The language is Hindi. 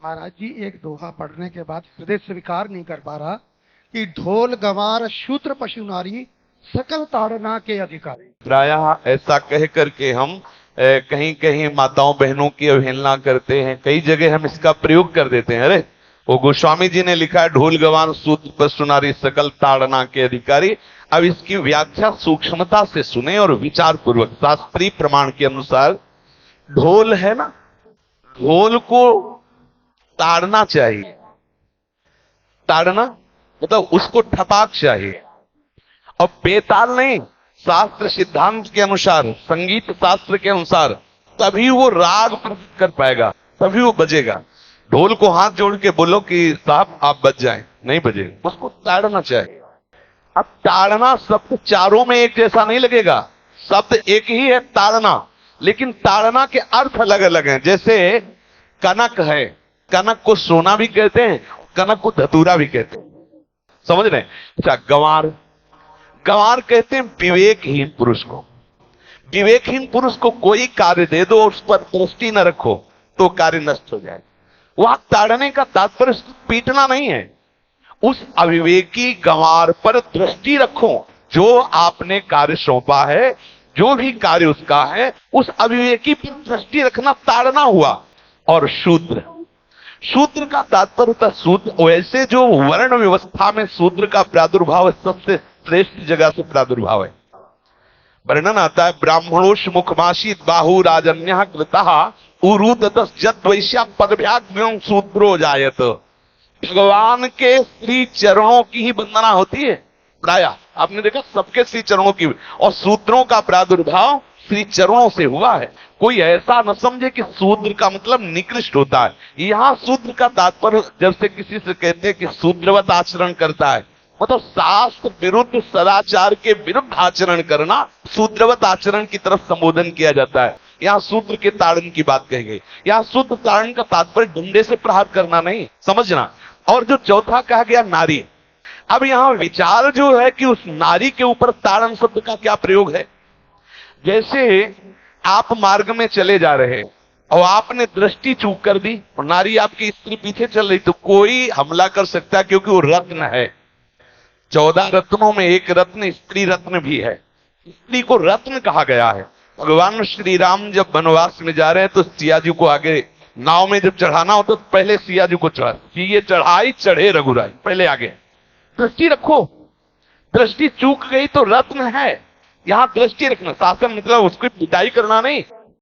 महाराज जी एक दोहा पढ़ने के बाद हृदय स्वीकार नहीं कर पा रहा कि ढोल गंवार शूद्र पशु नारी सकल ताड़ना के अधिकारी। प्रायः ऐसा कह करके हम कहीं कहीं माताओं बहनों की अवहेलना करते हैं, कई जगह हम इसका प्रयोग कर देते हैं। अरे वो गोस्वामी जी ने लिखा है ढोल गंवार शूद्र पशु नारी सकल ताड़ना के अधिकारी। अब इसकी व्याख्या सूक्ष्मता से सुने और विचार पूर्वक। शास्त्रीय प्रमाण के अनुसार ढोल है ना, ढोल को ताड़ना चाहिए। ताड़ना मतलब उसको ठपाक चाहिए और बेताल नहीं। शास्त्र सिद्धांत के अनुसार, संगीत शास्त्र के अनुसार तभी वो राग प्रकट कर पाएगा, तभी वो बजेगा। ढोल को हाथ जोड़ के बोलो कि साहब आप बज जाएं, नहीं बजेगा, उसको ताड़ना चाहिए। अब ताड़ना शब्द चारों में एक जैसा नहीं लगेगा, शब्द एक ही है ताड़ना, लेकिन ताड़ना के अर्थ अलग अलग हैं। जैसे कनक है, कनक को सोना भी कहते हैं, कनक को धतूरा भी कहते हैं, समझ रहे हैं। अच्छा गंवार, गंवार कहते हैं विवेकहीन पुरुष को। विवेकहीन पुरुष को कोई कार्य दे दो, उस पर दृष्टि न रखो तो कार्य नष्ट हो जाए। वहां ताड़ने का तात्पर्य पीटना नहीं है, उस अविवेकी गंवार पर दृष्टि रखो। जो आपने कार्य सौंपा है, जो भी कार्य उसका है, उस अविवेकी पर दृष्टि रखना ताड़ना हुआ। और शूद्र, शूद्र का तात्पर्य होता शूद्र, वैसे जो वर्ण व्यवस्था में शूद्र का प्रादुर्भाव सबसे श्रेष्ठ जगह से प्रादुर्भाव है। वर्णन आता है ब्राह्मणोश मुखमाशीत बाहु राजन्य कृतः उरुदतस जत वैश्या पदभ्याग्रम शूद्रो जायत। भगवान के श्री चरणों की ही वंदना होती है प्रायः, आपने देखा सबके श्री चरणों की, और शूद्रों का प्रादुर्भाव श्री चरणों से हुआ है। कोई ऐसा न समझे कि शूद्र का मतलब निकृष्ट होता है। यहां शूद्र का तात्पर्य जब से किसी से कहते हैं कि शूद्रवत आचरण करता है, मतलब शास्त्र विरुद्ध सदाचार के विरुद्ध आचरण करना शूद्रवत आचरण की तरफ संबोधन किया जाता है। यहाँ शूद्र के ताड़न की बात कही गई। यहाँ शूद्र ताड़न का तात्पर्य डंडे से प्रहार करना नहीं, समझना। और जो चौथा कहा गया नारी, अब यहाँ विचार जो है कि उस नारी के ऊपर ताड़न शब्द का क्या प्रयोग है। जैसे आप मार्ग में चले जा रहे और आपने दृष्टि चूक कर दी और नारी आपकी स्त्री पीछे चल रही, तो कोई हमला कर सकता है क्योंकि वो रत्न है। 14 रत्नों में एक रत्न स्त्री रत्न भी है, स्त्री को रत्न कहा गया है। भगवान श्री राम जब वनवास में जा रहे हैं तो सिया जी को आगे नाव में जब चढ़ाना हो तो पहले सिया जी को चढ़ा, ये चढ़ाई चढ़े रघुराई, पहले आगे। दृष्टि रखो, दृष्टि चूक गई तो रत्न है, यहां दृष्टि रखना। शासन मतलब उसकी पिटाई करना नहीं।